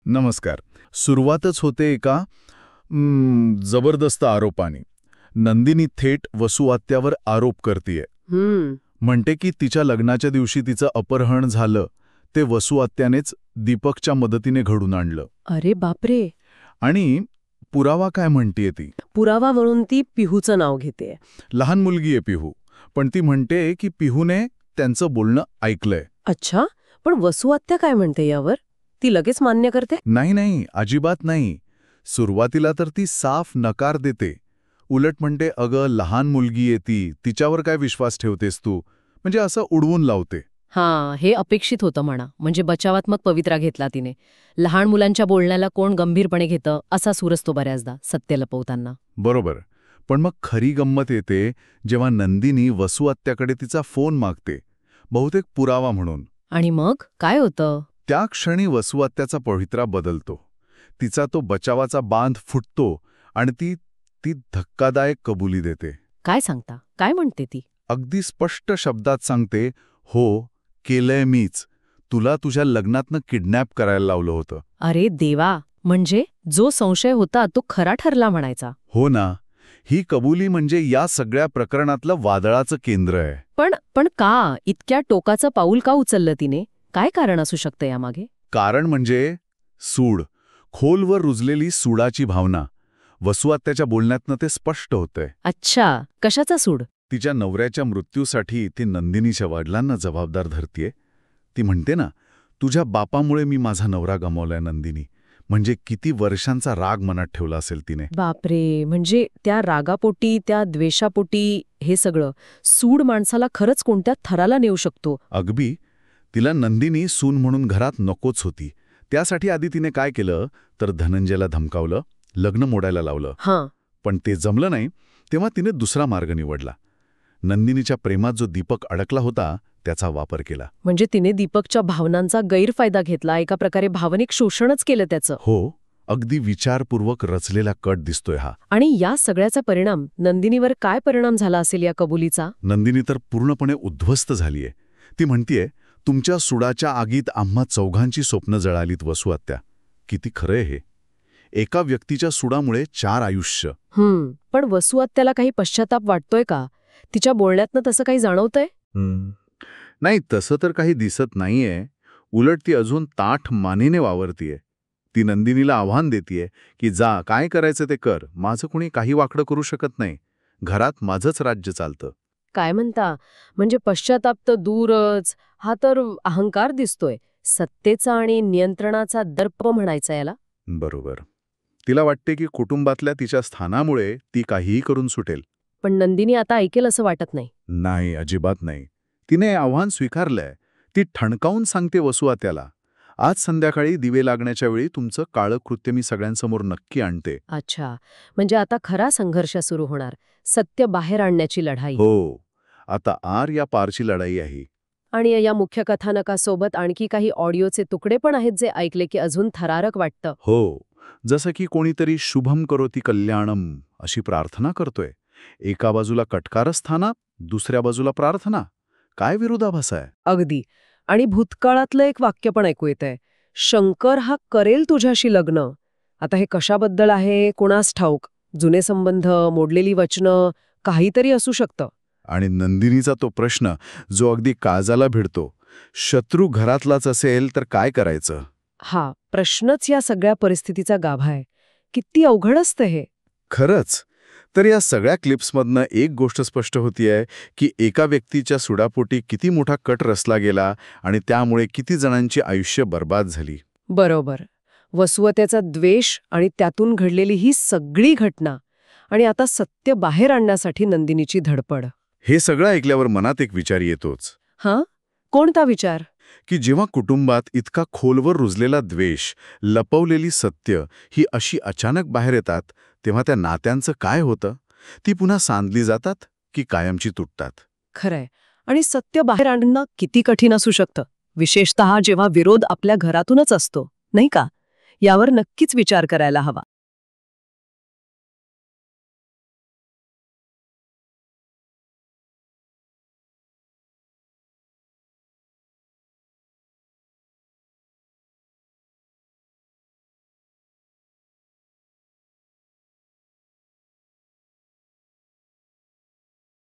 नमस्कार. सुरुवातच होते एका जबरदस्त आरोपाने. नंदिनी थेट वसुआत्यावर आरोप करतीये. म्हणते की तिच्या लग्नाच्या दिवशी तिचं अपहरण झालं ते वसुआत्यानेच दीपकच्या मदतीने घडून आणलं. अरे बापरे. आणि पुरावा काय म्हणतीये ती? पुरावा म्हणून ती पिहूचं नाव घेते. लहान मुलगी आहे पिहू, पण ती म्हणते की पिहूने त्यांचं बोलणं ऐकलंय. अच्छा, पण वसुआत्या काय म्हणते यावर? ती लगेच मान्य करते? नाही, अजिबात नाही. सुरुवातीला तर ती साफ नकार देते. उलट म्हणते, अगं लहान मुलगी आहे ती, तिच्यावर काय विश्वास ठेवतेस तू, म्हणजे असं उडवून लावते. हे अपेक्षित होतं म्हणा. म्हणजे बचावात्मक पवित्रा घेतला तिने. लहान मुलांच्या बोलण्याला कोण गंभीरपणे घेतं असा सूर असतो बऱ्याचदा सत्य लपवताना. बरोबर. पण मग खरी गंमत येते जेव्हा नंदिनी वसुआत्याकडे तिचा फोन मागते, बहुतेक पुरावा म्हणून. आणि मग काय होतं? त्या क्षणी वसुआत्याचा पवित्रा बदलतो. तिचा तो बचावाचा बांध फुटतो आणि ती धक्कादायक कबुली देते. काय सांगता? काय म्हणते ती? अगदी स्पष्ट शब्दात सांगते, हो, केलंय मीच. तुला तुझ्या लग्नातनं किडनॅप करायला लावलं होतं. अरे देवा, म्हणजे जो संशय होता तो खरा ठरला म्हणायचा. हो ना. ही कबुली म्हणजे या सगळ्या प्रकरणातलं वादळाचं केंद्र आहे. पण का इतक्या टोकाचं पाऊल का उचललं तिने? काय कारण असू शकतं यामागे? कारण म्हणजे सूड, खोलवर रुजलेली सूडाची भावना. वसुआत्याच्या बोलण्यातनं ते स्पष्ट होतंय. अच्छा, कशाचा सूड? तिच्या नवऱ्याच्या मृत्यूसाठी ती नंदिनीच्या वडिलांना जबाबदार धरतीये. ती म्हणते ना, तुझ्या बापामुळे मी माझा नवरा गमावलाय नंदिनी. म्हणजे किती वर्षांचा राग मनात ठेवला असेल तिने. बापरे, म्हणजे त्या रागापोटी, त्या द्वेषापोटी हे सगळं सूड माणसाला खरंच कोणत्या थराला नेऊ शकतो. अगदी. तिला नंदिनी सून म्हणून घरात नकोच होती. त्यासाठी आधी तिने काय केलं तर धनंजयला धमकावलं, लग्न मोडायला लावलं. पण ते जमलं नाही तेव्हा तिने दुसरा मार्ग निवडला. नंदिनीच्या प्रेमात जो दीपक अडकला होता त्याचा वापर केला. म्हणजे तिने दीपकच्या भावनांचा गैरफायदा घेतला, एका प्रकारे भावनिक शोषणच केलं त्याचं. हो, अगदी विचारपूर्वक रचलेला कट दिसतोय हा. आणि या सगळ्याचा परिणाम नंदिनीवर काय परिणाम झाला असेल या कबुलीचा? नंदिनी तर पूर्णपणे उद्ध्वस्त झालीये. ती म्हणतीये, तुमच्या सुडाच्या आगीत आम्हा चौघांची स्वप्न जळालीत वसुआत्या. किती खरंय हे. एका व्यक्तीच्या सुडामुळे 4 आयुष्य. पण वसुआत्याला काही पश्चाताप वाटतोय का? तिच्या बोलण्यातनं तसं काही जाणवतंय? नाही, तसं तर काही दिसत नाहीये. उलट ती अजून ताठ मानेने वावरतीये. ती नंदिनीला आव्हान देतीये की जा, काय करायचं ते कर, माझं कुणी काही वाकडं करू शकत नाही. घरात माझंच राज्य चालतं. काय म्हणता? म्हणजे पश्चाताप तर दूरच, हा तर अहंकार दिसतोय. सत्तेचा आणि नियंत्रणाचा दर्प म्हणायचा याला. बरोबर. तिला वाटते की कुटुंबातल्या तिच्या स्थानामुळे ती काहीही करून सुटेल. पण नंदिनी आता ऐकेल असं वाटत नाही. नाही, अजिबात नाही. तिने आव्हान स्वीकारलंय. ती ठणकावून सांगते वसुआत्याला, आज संध्याकाळी दिवे लागण्याच्या वेळी तुमचं काळं कृत्य मी सगळ्यांसमोर नक्की आणते. अच्छा, म्हणजे आता खरा संघर्ष सुरू होणार, सत्य बाहेर आणण्याची लढाई. हो, आता आर या पारची लढाई आहे. आणि या मुख्य कथानकासोबत आणखी काही ऑडिओचे तुकडे पण आहेत जे ऐकले की अजून थरारक वाटतं. हो, जसं की कोणीतरी शुभम करोती कल्याणम अशी प्रार्थना करतोय. एका बाजूला कटकारस्थाना, दुसऱ्या बाजूला प्रार्थना. काय विरोधाभास आहे. अगदी. आणि भूतकाळातलं एक वाक्य पण ऐकू येतंय, शंकर हा करेल तुझ्याशी लग्न. आता हे कशाबद्दल आहे कोणास ठाऊक. जुने संबंध, मोडलेली वचनं, काहीतरी असू शकतं. आणि नंदिनीचा तो प्रश्न जो अगदी काळजाला भिडतो, शत्रू घरातलाच असेल तर काय करायचं. हा प्रश्नच या सगळ्या परिस्थितीचा गाभा आहे. किती अवघड असतं हे. खरंच. तर या सगळ्या क्लिप्समधनं एक गोष्ट स्पष्ट होतीये की एका व्यक्तीच्या सुडापोटी किती मोठा कट रचला गेला आणि त्यामुळे किती जणांची आयुष्य बर्बाद झाली. बरोबर. वसुआत्याचा द्वेष आणि त्यातून घडलेली ही सगळी घटना आणि आता सत्य बाहेर आणण्यासाठी नंदिनीची धडपड. हे सगळं ऐकल्यावर मनात एक विचार येतोच. कोणता विचार? की जेव्हा कुटुंबात इतका खोलवर रुजलेला द्वेष, लपवलेली सत्य ही अशी अचानक बाहेर येतात, तेव्हा त्या नात्यांचं काय होतं? ती पुन्हा सांधली जातात की कायमची तुटतात? खरंय. आणि सत्य बाहेर आणणं किती कठीण असू शकतं, विशेषतः जेव्हा विरोध आपल्या घरातूनच असतो, नाही का? यावर नक्कीच विचार करायला हवा.